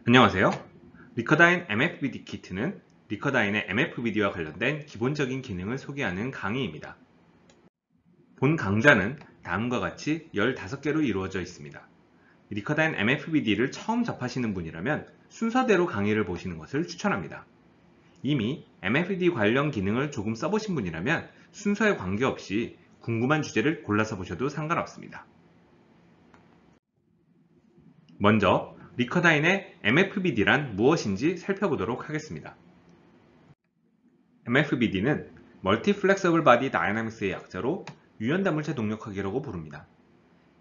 안녕하세요. 리커다인 MFBD 키트는 리커다인의 MFBD와 관련된 기본적인 기능을 소개하는 강의입니다. 본 강좌는 다음과 같이 15개로 이루어져 있습니다. 리커다인 MFBD를 처음 접하시는 분이라면 순서대로 강의를 보시는 것을 추천합니다. 이미 MFBD 관련 기능을 조금 써보신 분이라면 순서에 관계없이 궁금한 주제를 골라서 보셔도 상관없습니다. 먼저 리커다인의 MFBD란 무엇인지 살펴보도록 하겠습니다. MFBD는 멀티 플렉서블 바디 다이나믹스의 약자로 유연다물체 동력학이라고 부릅니다.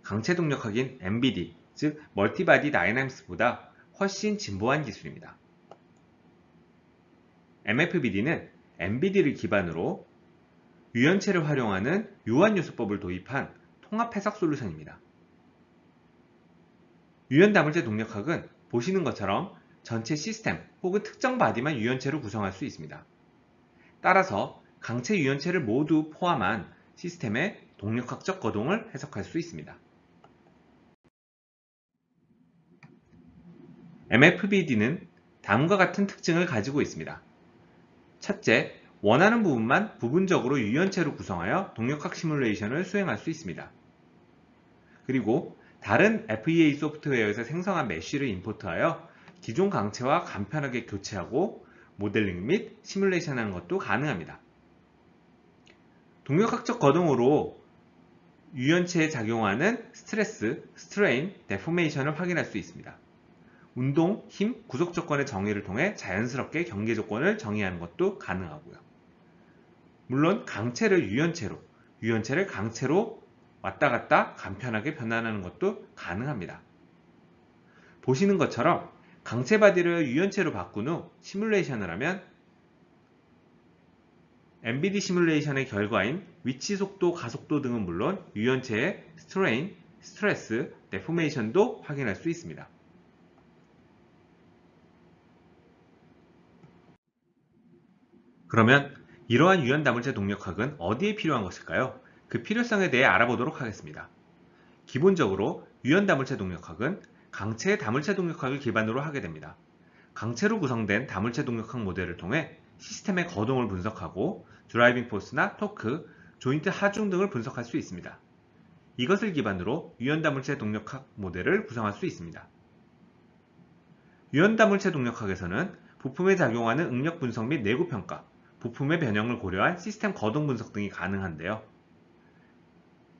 강체 동력학인 MBD, 즉 멀티 바디 다이나믹스보다 훨씬 진보한 기술입니다. MFBD는 MBD를 기반으로 유연체를 활용하는 유한요소법을 도입한 통합 해석 솔루션입니다. 유연다물체 동력학은 보시는 것처럼 전체 시스템 혹은 특정 바디만 유연체로 구성할 수 있습니다. 따라서 강체 유연체를 모두 포함한 시스템의 동력학적 거동을 해석할 수 있습니다. MFBD는 다음과 같은 특징을 가지고 있습니다. 첫째, 원하는 부분만 부분적으로 유연체로 구성하여 동력학 시뮬레이션을 수행할 수 있습니다. 그리고 다른 FEA 소프트웨어에서 생성한 메쉬를 임포트하여 기존 강체와 간편하게 교체하고 모델링 및 시뮬레이션하는 것도 가능합니다. 동력학적 거동으로 유연체에 작용하는 스트레스, 스트레인, 데포메이션을 확인할 수 있습니다. 운동, 힘, 구속 조건의 정의를 통해 자연스럽게 경계 조건을 정의하는 것도 가능하고요. 물론 강체를 유연체로, 유연체를 강체로 왔다 갔다 간편하게 변환하는 것도 가능합니다. 보시는 것처럼 강체 바디를 유연체로 바꾼 후 시뮬레이션을 하면 MBD 시뮬레이션의 결과인 위치 속도, 가속도 등은 물론 유연체의 스트레인, 스트레스, 데포메이션도 확인할 수 있습니다. 그러면 이러한 유연다물체 동력학은 어디에 필요한 것일까요? 그 필요성에 대해 알아보도록 하겠습니다. 기본적으로 유연다물체 동력학은 강체의 다물체 동력학을 기반으로 하게 됩니다. 강체로 구성된 다물체 동력학 모델을 통해 시스템의 거동을 분석하고 드라이빙 포스나 토크, 조인트 하중 등을 분석할 수 있습니다. 이것을 기반으로 유연다물체 동력학 모델을 구성할 수 있습니다. 유연다물체 동력학에서는 부품에 작용하는 응력 분석 및 내구 평가, 부품의 변형을 고려한 시스템 거동 분석 등이 가능한데요.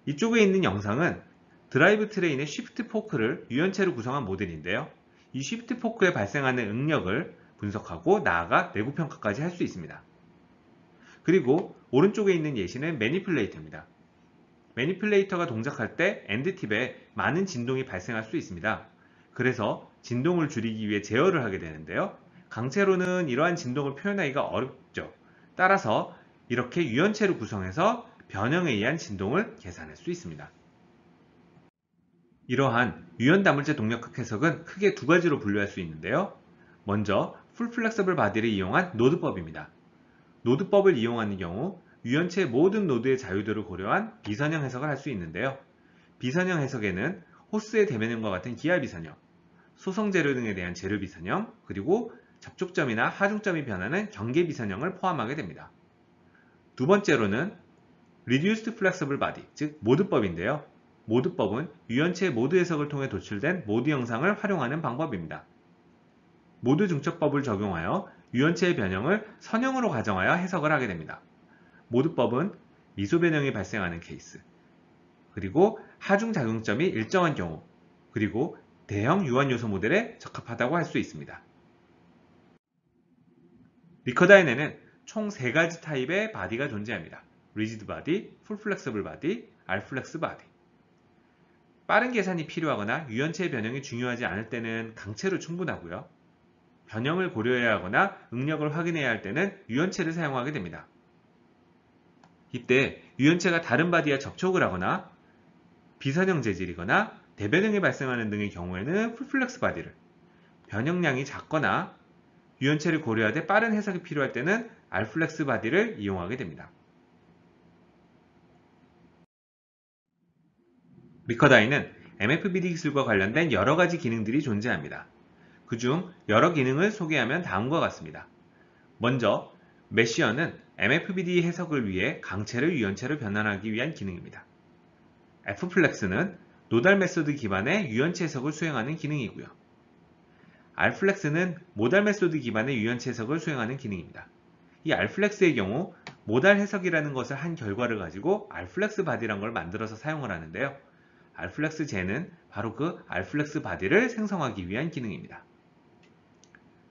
이쪽에 있는 영상은 드라이브 트레인의 쉬프트 포크를 유연체로 구성한 모델인데요. 이 쉬프트 포크에 발생하는 응력을 분석하고 나아가 내구 평가까지 할 수 있습니다. 그리고 오른쪽에 있는 예시는 매니플레이터입니다. 매니플레이터가 동작할 때 엔드팁에 많은 진동이 발생할 수 있습니다. 그래서 진동을 줄이기 위해 제어를 하게 되는데요. 강체로는 이러한 진동을 표현하기가 어렵죠. 따라서 이렇게 유연체로 구성해서 변형에 의한 진동을 계산할 수 있습니다. 이러한 유연다물체 동력학 해석은 크게 두 가지로 분류할 수 있는데요. 먼저 풀 플렉서블 바디를 이용한 노드법입니다. 노드법을 이용하는 경우 유연체의 모든 노드의 자유도를 고려한 비선형 해석을 할 수 있는데요. 비선형 해석에는 호스의 대변형과 같은 기하 비선형, 소성 재료 등에 대한 재료 비선형, 그리고 접촉점이나 하중점이 변하는 경계 비선형을 포함하게 됩니다. 두 번째로는 Reduced Flexible Body, 즉 모드법인데요. 모드법은 유연체의 모드 해석을 통해 도출된 모드 영상을 활용하는 방법입니다. 모드 중첩법을 적용하여 유연체의 변형을 선형으로 가정하여 해석을 하게 됩니다. 모드법은 미소 변형이 발생하는 케이스, 그리고 하중 작용점이 일정한 경우, 그리고 대형 유한 요소 모델에 적합하다고 할 수 있습니다. 리커다인에는 총 3가지 타입의 바디가 존재합니다. 리지드 바디, 풀 플렉서블 바디, 알플렉스 바디. 빠른 계산이 필요하거나 유연체의 변형이 중요하지 않을 때는 강체로 충분하고요. 변형을 고려해야 하거나 응력을 확인해야 할 때는 유연체를 사용하게 됩니다. 이때 유연체가 다른 바디와 접촉을 하거나 비선형 재질이거나 대변형이 발생하는 등의 경우에는 풀플렉스 바디를, 변형량이 작거나 유연체를 고려하되 빠른 해석이 필요할 때는 알플렉스 바디를 이용하게 됩니다. 리커다인은 MFBD 기술과 관련된 여러 가지 기능들이 존재합니다. 그중 여러 기능을 소개하면 다음과 같습니다. 먼저 메시어는 MFBD 해석을 위해 강체를 유연체로 변환하기 위한 기능입니다. F플렉스는 노달 메소드 기반의 유연체 해석을 수행하는 기능이고요. R플렉스는 모달 메소드 기반의 유연체 해석을 수행하는 기능입니다. 이 R플렉스의 경우 모달 해석이라는 것을 한 결과를 가지고 R플렉스 바디란 걸 만들어서 사용을 하는데요. R플렉스 제는 바로 그 R플렉스 바디를 생성하기 위한 기능입니다.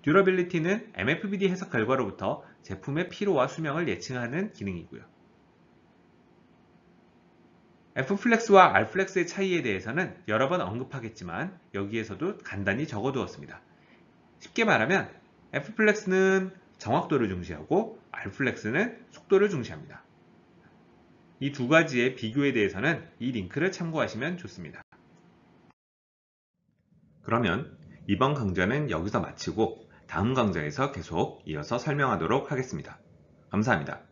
듀러빌리티는 MFBD 해석 결과로부터 제품의 피로와 수명을 예측하는 기능이고요. F플렉스와 R플렉스의 차이에 대해서는 여러 번 언급하겠지만 여기에서도 간단히 적어두었습니다. 쉽게 말하면 F플렉스는 정확도를 중시하고 R플렉스는 속도를 중시합니다. 이 두 가지의 비교에 대해서는 이 링크를 참고하시면 좋습니다. 그러면 이번 강좌는 여기서 마치고 다음 강좌에서 계속 이어서 설명하도록 하겠습니다. 감사합니다.